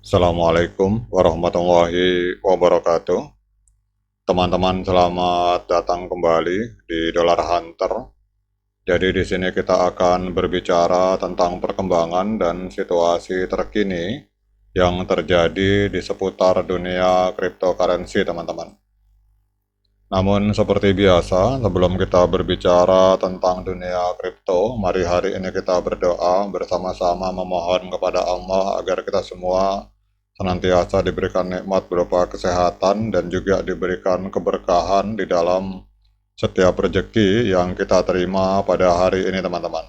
Assalamualaikum warahmatullahi wabarakatuh. Teman-teman, selamat datang kembali di Dollar Hunter. Jadi di sini kita akan berbicara tentang perkembangan dan situasi terkini yang terjadi di seputar dunia cryptocurrency, teman-teman. Namun seperti biasa, sebelum kita berbicara tentang dunia kripto, mari hari ini kita berdoa bersama-sama memohon kepada Allah agar kita semua senantiasa diberikan nikmat berupa kesehatan dan juga diberikan keberkahan di dalam setiap rezeki yang kita terima pada hari ini, teman-teman.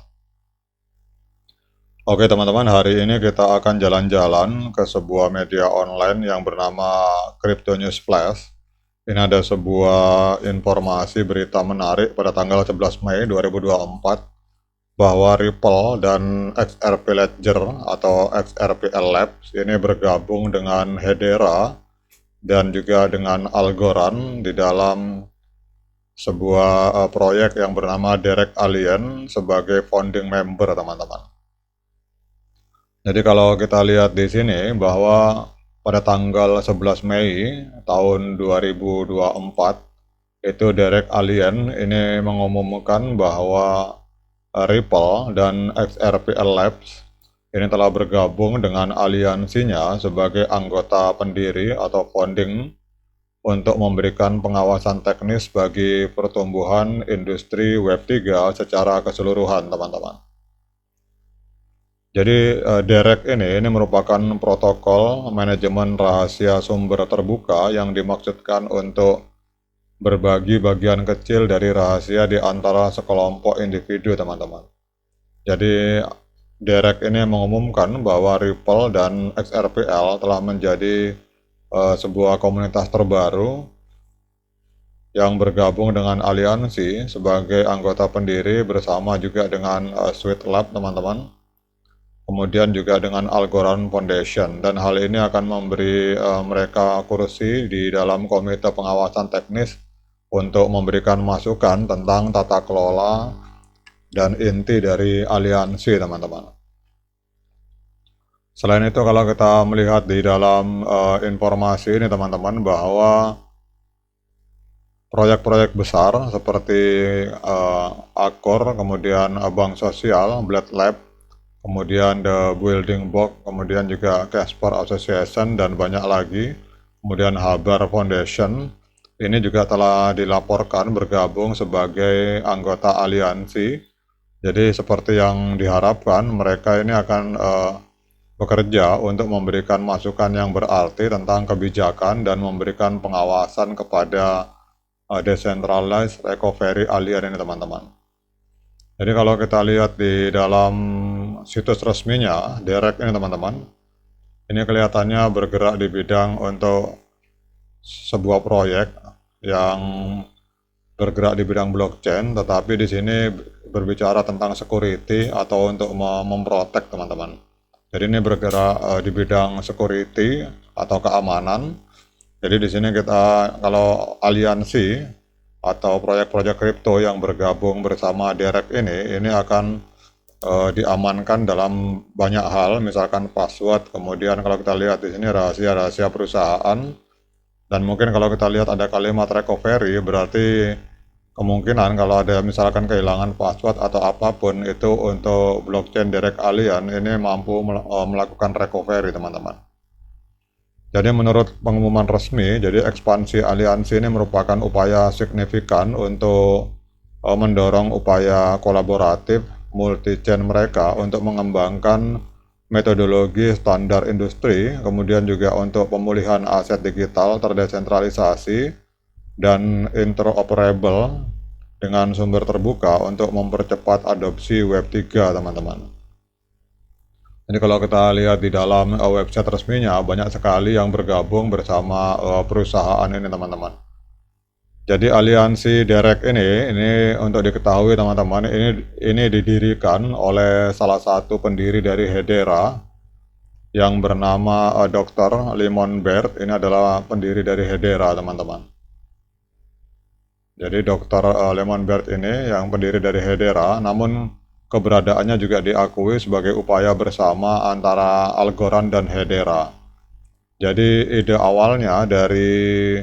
Oke teman-teman, hari ini kita akan jalan-jalan ke sebuah media online yang bernama Crypto News Flash. Ini ada sebuah informasi berita menarik pada tanggal 11 Mei 2024 bahwa Ripple dan XRP Ledger atau XRPL Labs ini bergabung dengan Hedera dan juga dengan Algorand di dalam sebuah proyek yang bernama Direct Alien sebagai founding member, teman-teman. Jadi kalau kita lihat di sini bahwa pada tanggal 11 Mei tahun 2024 itu Direct Alien ini mengumumkan bahwa Ripple dan XRPL Labs ini telah bergabung dengan aliansinya sebagai anggota pendiri atau founding untuk memberikan pengawasan teknis bagi pertumbuhan industri Web3 secara keseluruhan, teman-teman. Jadi DREC ini merupakan protokol manajemen rahasia sumber terbuka yang dimaksudkan untuk berbagi bagian kecil dari rahasia di antara sekelompok individu, teman-teman. Jadi DREC ini mengumumkan bahwa Ripple dan XRPL telah menjadi sebuah komunitas terbaru yang bergabung dengan aliansi sebagai anggota pendiri bersama juga dengan Sweet Lab, teman-teman. Kemudian juga dengan Algorand Foundation, dan hal ini akan memberi mereka kursi di dalam komite pengawasan teknis untuk memberikan masukan tentang tata kelola dan inti dari aliansi, teman-teman. Selain itu, kalau kita melihat di dalam informasi ini, teman-teman, bahwa proyek-proyek besar seperti Accor, kemudian Bank Sosial, Blade Lab, kemudian The Building Block, kemudian juga Casper Association, dan banyak lagi, kemudian Haber Foundation, ini juga telah dilaporkan bergabung sebagai anggota aliansi. Jadi seperti yang diharapkan, mereka ini akan bekerja untuk memberikan masukan yang berarti tentang kebijakan dan memberikan pengawasan kepada decentralized recovery alien ini, teman-teman. Jadi kalau kita lihat di dalam situs resminya DREC ini, teman-teman, ini kelihatannya bergerak di bidang untuk sebuah proyek yang bergerak di bidang blockchain, tetapi di sini berbicara tentang security atau untuk memprotek, teman-teman. Jadi ini bergerak di bidang security atau keamanan. Jadi di sini kita, kalau aliansi atau proyek-proyek kripto yang bergabung bersama DREC ini akan diamankan dalam banyak hal, misalkan password, kemudian kalau kita lihat di sini rahasia-rahasia perusahaan, dan mungkin kalau kita lihat ada kalimat recovery, berarti kemungkinan kalau ada misalkan kehilangan password atau apapun itu untuk blockchain Direct Alien ini mampu melakukan recovery, teman-teman. Jadi menurut pengumuman resmi, jadi ekspansi aliansi ini merupakan upaya signifikan untuk mendorong upaya kolaboratif multi-chain mereka untuk mengembangkan metodologi standar industri, kemudian juga untuk pemulihan aset digital terdesentralisasi dan interoperable dengan sumber terbuka untuk mempercepat adopsi Web3, teman-teman. Jadi kalau kita lihat di dalam website resminya, banyak sekali yang bergabung bersama perusahaan ini, teman-teman. Jadi aliansi DREC ini untuk diketahui, teman-teman, ini didirikan oleh salah satu pendiri dari Hedera yang bernama Dr. Lemon Baird. Ini adalah pendiri dari Hedera, teman-teman. Jadi Dr. Lemon Baird ini yang pendiri dari Hedera, namun keberadaannya juga diakui sebagai upaya bersama antara Algorand dan Hedera. Jadi ide awalnya dari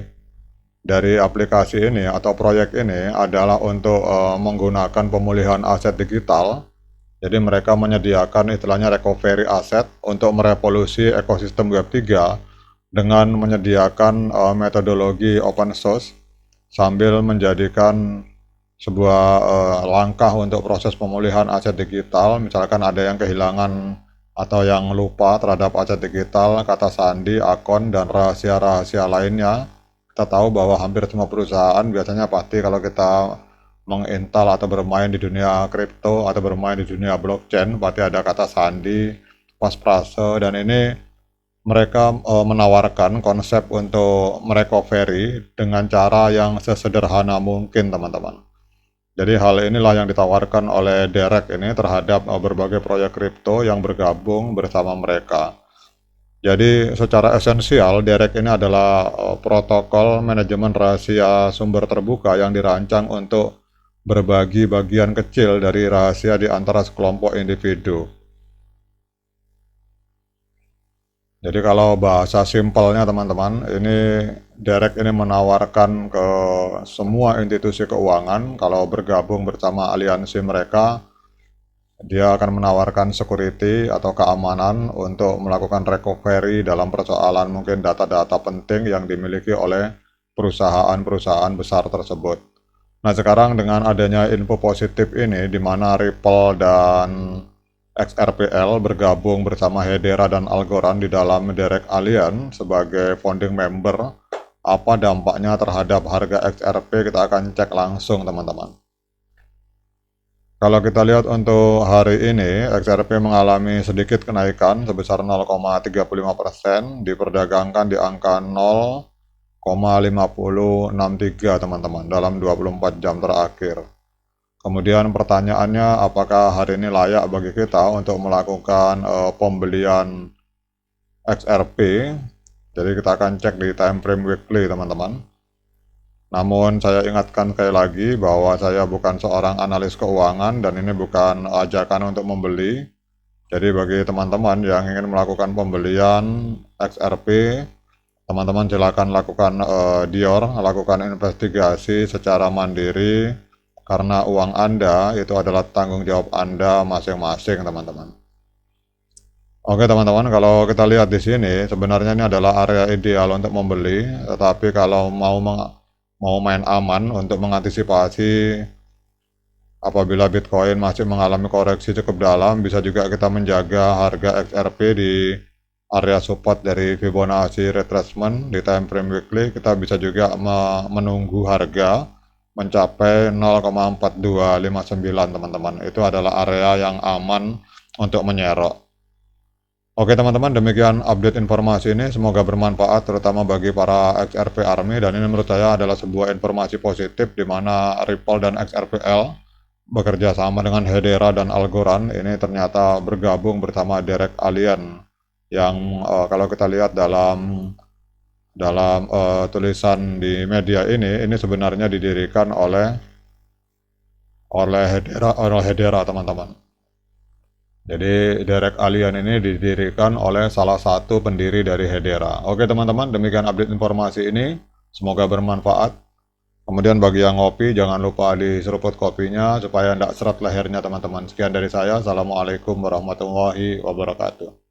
aplikasi ini atau proyek ini adalah untuk menggunakan pemulihan aset digital. Jadi mereka menyediakan istilahnya recovery aset untuk merevolusi ekosistem Web3 dengan menyediakan metodologi open source sambil menjadikan sebuah langkah untuk proses pemulihan aset digital. Misalkan ada yang kehilangan atau yang lupa terhadap aset digital, kata sandi, akun, dan rahasia-rahasia lainnya. Kita tahu bahwa hampir semua perusahaan biasanya pasti kalau kita mengintal atau bermain di dunia kripto atau bermain di dunia blockchain, pasti ada kata sandi, pasprase, dan ini mereka menawarkan konsep untuk merecovery dengan cara yang sesederhana mungkin, teman-teman. Jadi hal inilah yang ditawarkan oleh Derek ini terhadap berbagai proyek kripto yang bergabung bersama mereka. Jadi secara esensial, Derek ini adalah protokol manajemen rahasia sumber terbuka yang dirancang untuk berbagi bagian kecil dari rahasia di antara sekelompok individu. Jadi kalau bahasa simpelnya teman-teman, ini Derek ini menawarkan ke semua institusi keuangan kalau bergabung bersama aliansi mereka, dia akan menawarkan security atau keamanan untuk melakukan recovery dalam persoalan mungkin data-data penting yang dimiliki oleh perusahaan-perusahaan besar tersebut. Nah sekarang dengan adanya info positif ini, di mana Ripple dan XRPL bergabung bersama Hedera dan Algorand di dalam Derek Alliance sebagai founding member, apa dampaknya terhadap harga XRP kita akan cek langsung teman-teman. Kalau kita lihat untuk hari ini, XRP mengalami sedikit kenaikan sebesar 0,35%, diperdagangkan di angka 0,5063 teman-teman dalam 24 jam terakhir. Kemudian pertanyaannya, apakah hari ini layak bagi kita untuk melakukan pembelian XRP? Jadi kita akan cek di time frame weekly teman-teman. Namun saya ingatkan sekali lagi bahwa saya bukan seorang analis keuangan dan ini bukan ajakan untuk membeli. Jadi bagi teman-teman yang ingin melakukan pembelian XRP, teman-teman silakan lakukan lakukan investigasi secara mandiri. Karena uang Anda itu adalah tanggung jawab Anda masing-masing, teman-teman. Oke, teman-teman, kalau kita lihat di sini, sebenarnya ini adalah area ideal untuk membeli. Tetapi kalau mau main aman untuk mengantisipasi apabila Bitcoin masih mengalami koreksi cukup dalam, bisa juga kita menjaga harga XRP di area support dari Fibonacci retracement di time frame weekly. Kita bisa juga menunggu harga mencapai 0,4259 teman-teman. Itu adalah area yang aman untuk menyerok. Oke teman-teman, demikian update informasi ini. Semoga bermanfaat terutama bagi para XRP Army, dan ini menurut saya adalah sebuah informasi positif di mana Ripple dan XRPL bekerja sama dengan Hedera dan Algorand ini ternyata bergabung bersama Derek Alliance yang kalau kita lihat dalam tulisan di media ini sebenarnya didirikan oleh Hedera teman-teman. Jadi Derek Alliance ini didirikan oleh salah satu pendiri dari Hedera. Oke teman-teman, demikian update informasi ini. Semoga bermanfaat. Kemudian bagi yang ngopi, jangan lupa diseruput kopinya supaya tidak seret lehernya teman-teman. Sekian dari saya. Assalamualaikum warahmatullahi wabarakatuh.